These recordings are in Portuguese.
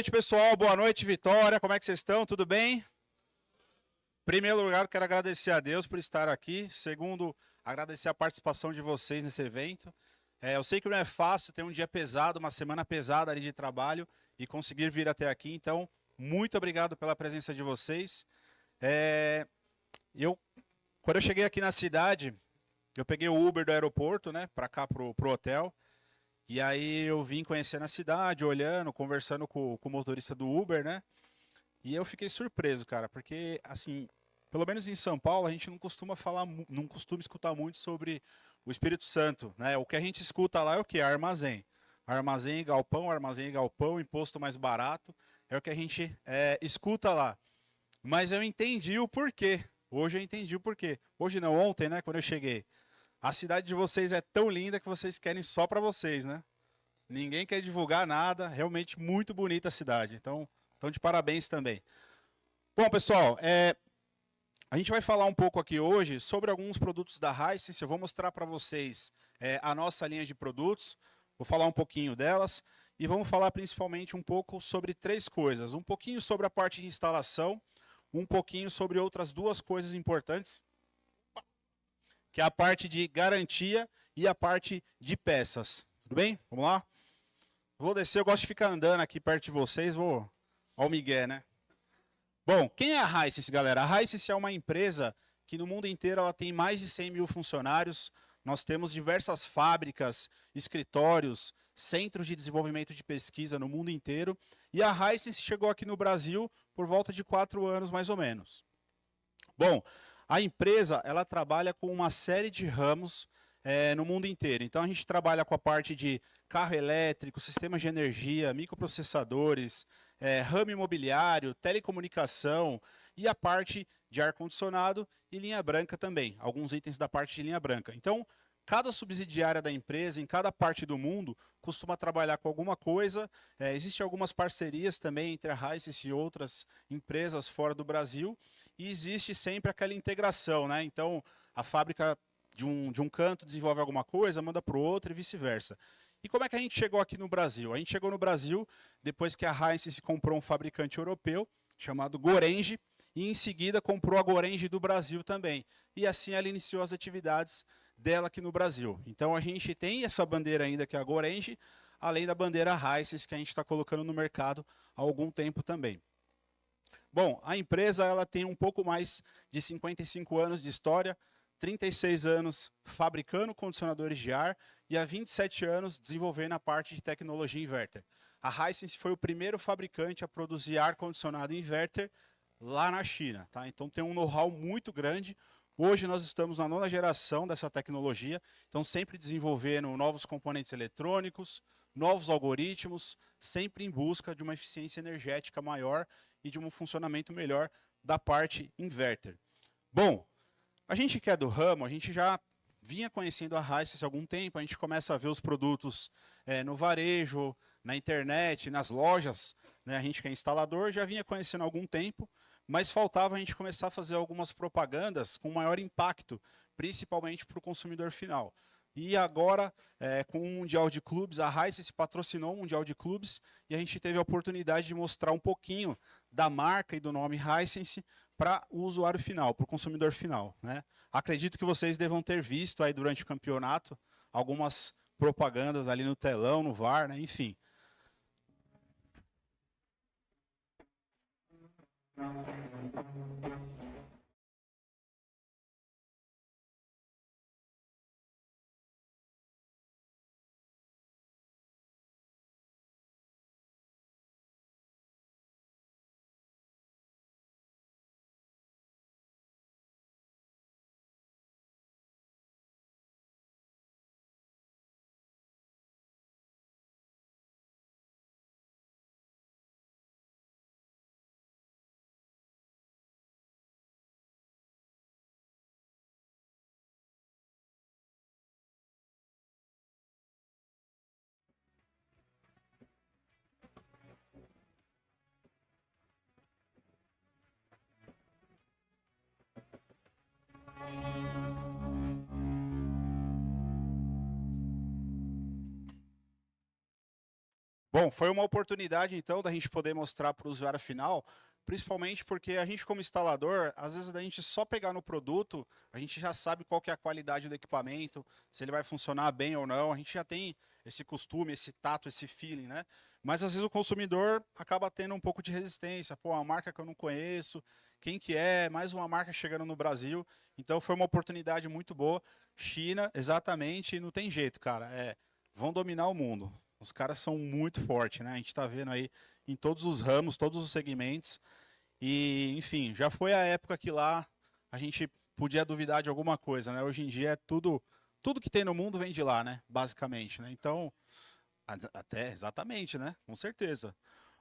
noite, pessoal. Boa noite, Vitória. Como é que vocês estão? Tudo bem? Em primeiro lugar, quero agradecer a Deus por estar aqui. Segundo, agradecer a participação de vocês nesse evento. Eu sei que não é fácil ter um dia pesado, uma semana pesada ali de trabalho e conseguir vir até aqui. Então, muito obrigado pela presença de vocês. É, eu, quando eu cheguei aqui na cidade, eu peguei o Uber do aeroporto, né, para cá pro hotel. E aí eu vim conhecendo a cidade, olhando, conversando com o motorista do Uber, né? E eu fiquei surpreso, cara, porque assim, pelo menos em São Paulo, a gente não costuma falar, não costuma escutar muito sobre o Espírito Santo, né? O que a gente escuta lá é o que? Armazém. Armazém e galpão, imposto mais barato, é o que a gente escuta lá. Mas eu entendi o porquê. Hoje eu entendi o porquê. Hoje não, ontem, né, quando eu cheguei. A cidade de vocês é tão linda que vocês querem só para vocês, né? Ninguém quer divulgar nada. Realmente muito bonita a cidade. Então de parabéns também. Bom, pessoal, a gente vai falar um pouco aqui hoje sobre alguns produtos da Hisense. Eu vou mostrar para vocês a nossa linha de produtos. Vou falar um pouquinho delas. E vamos falar principalmente um pouco sobre três coisas. Um pouquinho sobre a parte de instalação. Um pouquinho sobre outras duas coisas importantes, que é a parte de garantia e a parte de peças. Tudo bem? Vamos lá? Vou descer, eu gosto de ficar andando aqui perto de vocês, vou ao migué, né? Bom, quem é a Hisense, galera? A Hisense é uma empresa que no mundo inteiro ela tem mais de 100 mil funcionários. Nós temos diversas fábricas, escritórios, centros de desenvolvimento de pesquisa no mundo inteiro. E a Hisense chegou aqui no Brasil por volta de 4 anos, mais ou menos. Bom, a empresa ela trabalha com uma série de ramos no mundo inteiro. Então a gente trabalha com a parte de carro elétrico, sistemas de energia, microprocessadores, ramo imobiliário, telecomunicação e a parte de ar-condicionado e linha branca também, alguns itens da parte de linha branca. Então, cada subsidiária da empresa, em cada parte do mundo, costuma trabalhar com alguma coisa. Existem algumas parcerias também entre a Hisense e outras empresas fora do Brasil. E existe sempre aquela integração, né? Então, a fábrica de um canto desenvolve alguma coisa, manda para o outro e vice-versa. E como é que a gente chegou aqui no Brasil? A gente chegou no Brasil depois que a Hisense comprou um fabricante europeu chamado Gorenge e em seguida comprou a Gorenge do Brasil também. E assim ela iniciou as atividades dela aqui no Brasil. Então a gente tem essa bandeira ainda que é a Gorenge, além da bandeira Hisense que a gente está colocando no mercado há algum tempo também. Bom, a empresa ela tem um pouco mais de 55 anos de história, 36 anos fabricando condicionadores de ar e há 27 anos desenvolvendo a parte de tecnologia inverter. A Hisense foi o primeiro fabricante a produzir ar-condicionado inverter lá na China. Tá? Então tem um know-how muito grande. Hoje nós estamos na 9ª geração dessa tecnologia, então sempre desenvolvendo novos componentes eletrônicos, novos algoritmos, sempre em busca de uma eficiência energética maior e de um funcionamento melhor da parte inverter. Bom, a gente que é do ramo, a gente já vinha conhecendo a Hisense há algum tempo, a gente começa a ver os produtos no varejo, na internet, nas lojas, né? A gente que é instalador já vinha conhecendo há algum tempo, mas faltava a gente começar a fazer algumas propagandas com maior impacto, principalmente para o consumidor final. E agora, com o Mundial de Clubes, a Hisense patrocinou o Mundial de Clubes e a gente teve a oportunidade de mostrar um pouquinho da marca e do nome Hisense para o usuário final, para o consumidor final, né? Acredito que vocês devam ter visto aí durante o campeonato algumas propagandas ali no telão, no VAR, né? Enfim. Bom, foi uma oportunidade, então, da gente poder mostrar para o usuário final, principalmente porque a gente, como instalador, às vezes a gente só pegar no produto, a gente já sabe qual que é a qualidade do equipamento, se ele vai funcionar bem ou não, a gente já tem esse costume, esse tato, esse feeling, né? Mas às vezes o consumidor acaba tendo um pouco de resistência, pô, uma marca que eu não conheço, quem que é, mais uma marca chegando no Brasil, então foi uma oportunidade muito boa. China, exatamente, e não tem jeito, cara, vão dominar o mundo. Os caras são muito fortes, né? A gente está vendo aí em todos os ramos, todos os segmentos. E, enfim, já foi a época que lá a gente podia duvidar de alguma coisa, né? Hoje em dia é tudo que tem no mundo vem de lá, né? Basicamente, né? Então, até exatamente, né? Com certeza.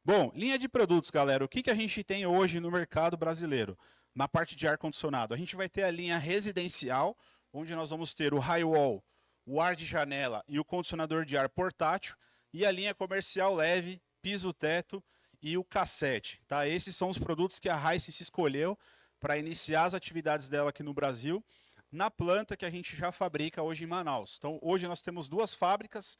Bom, linha de produtos, galera. O que, que a gente tem hoje no mercado brasileiro? Na parte de ar-condicionado. A gente vai ter a linha residencial, onde nós vamos ter o Highwall, o ar de janela e o condicionador de ar portátil. E a linha comercial leve, piso-teto e o cassete. Tá? Esses são os produtos que a Hisense escolheu para iniciar as atividades dela aqui no Brasil, na planta que a gente já fabrica hoje em Manaus. Então, hoje nós temos duas fábricas,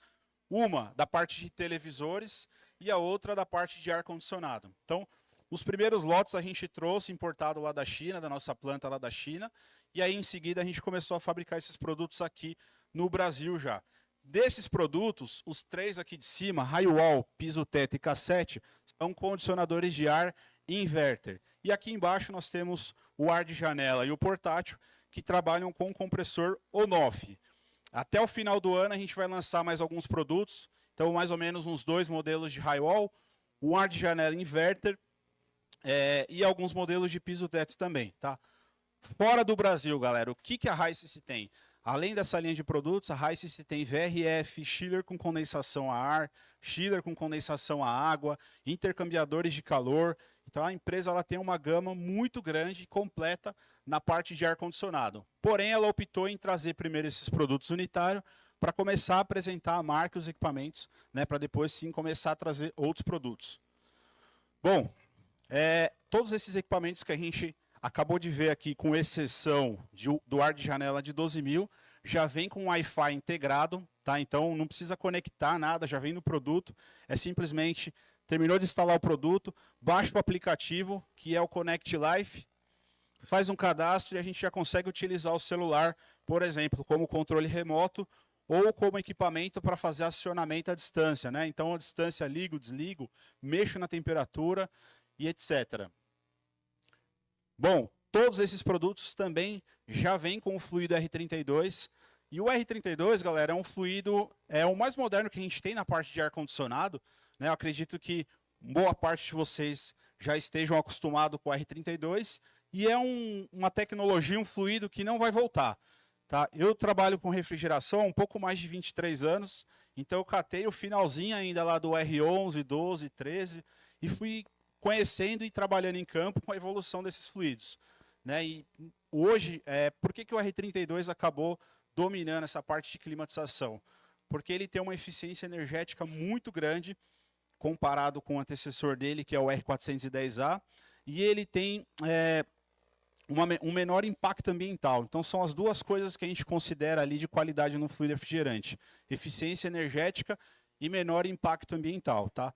uma da parte de televisores e a outra da parte de ar-condicionado. Então, os primeiros lotes a gente trouxe importado lá da China, da nossa planta lá da China, e aí em seguida a gente começou a fabricar esses produtos aqui no Brasil já. Desses produtos, os três aqui de cima, Highwall, piso teto e cassete, são condicionadores de ar inverter. E aqui embaixo nós temos o ar de janela e o portátil, que trabalham com compressor on-off. Até o final do ano a gente vai lançar mais alguns produtos, então mais ou menos uns 2 modelos de Highwall, o ar de janela inverter e alguns modelos de piso teto também. Tá? Fora do Brasil, galera, o que, que a Hisense tem? Além dessa linha de produtos, a Hisense tem VRF, chiller com condensação a ar, chiller com condensação a água, intercambiadores de calor. Então a empresa ela tem uma gama muito grande e completa na parte de ar-condicionado. Porém, ela optou em trazer primeiro esses produtos unitários para começar a apresentar a marca e os equipamentos, né, para depois sim começar a trazer outros produtos. Bom, todos esses equipamentos que a gente acabou de ver aqui, com exceção do ar de janela de 12.000, já vem com Wi-Fi integrado, tá? Então não precisa conectar nada, já vem no produto, é simplesmente, terminou de instalar o produto, baixa o aplicativo, que é o Connect Life, faz um cadastro e a gente já consegue utilizar o celular, por exemplo, como controle remoto ou como equipamento para fazer acionamento à distância, né? Então, à distância, ligo, desligo, mexo na temperatura e etc. Bom, todos esses produtos também já vêm com o fluido R32. E o R32, galera, é um fluido, é o mais moderno que a gente tem na parte de ar-condicionado. Né? Eu acredito que boa parte de vocês já estejam acostumados com o R32. E é uma tecnologia, um fluido que não vai voltar. Tá? Eu trabalho com refrigeração há um pouco mais de 23 anos. Então eu catei o finalzinho ainda lá do R11, 12, 13 e fui conhecendo e trabalhando em campo com a evolução desses fluidos. Né? E hoje, por que o R32 acabou dominando essa parte de climatização? Porque ele tem uma eficiência energética muito grande comparado com o antecessor dele, que é o R410A, e ele tem um menor impacto ambiental. Então, são as duas coisas que a gente considera ali de qualidade no fluido refrigerante. Eficiência energética e menor impacto ambiental. Tá?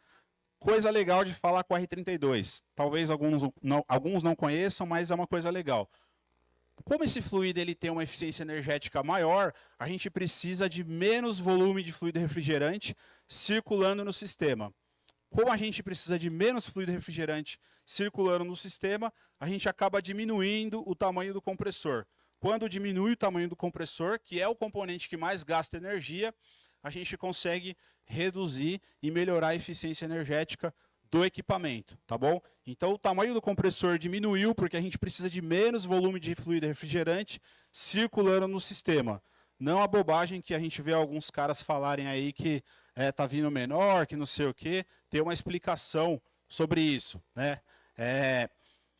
Coisa legal de falar com o R32. Talvez alguns não conheçam, mas é uma coisa legal. Como esse fluido ele tem uma eficiência energética maior, a gente precisa de menos volume de fluido refrigerante circulando no sistema. Como a gente precisa de menos fluido refrigerante circulando no sistema, a gente acaba diminuindo o tamanho do compressor. Quando diminui o tamanho do compressor, que é o componente que mais gasta energia, a gente consegue reduzir e melhorar a eficiência energética do equipamento, tá bom? Então o tamanho do compressor diminuiu porque a gente precisa de menos volume de fluido refrigerante circulando no sistema. Não a bobagem que a gente vê alguns caras falarem aí que tá vindo menor, que não sei o quê. Tem uma explicação sobre isso, né?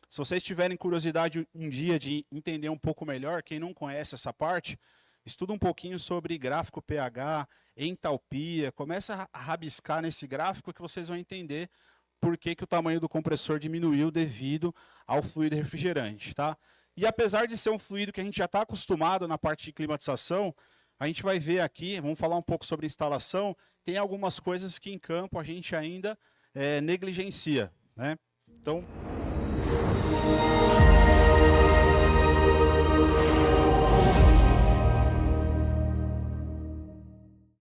Se vocês tiverem curiosidade um dia de entender um pouco melhor, quem não conhece essa parte, estuda um pouquinho sobre gráfico pH, entalpia, começa a rabiscar nesse gráfico que vocês vão entender por que o tamanho do compressor diminuiu devido ao fluido refrigerante. Tá? E apesar de ser um fluido que a gente já está acostumado na parte de climatização, a gente vai ver aqui, vamos falar um pouco sobre instalação, tem algumas coisas que em campo a gente ainda negligencia, né? Então...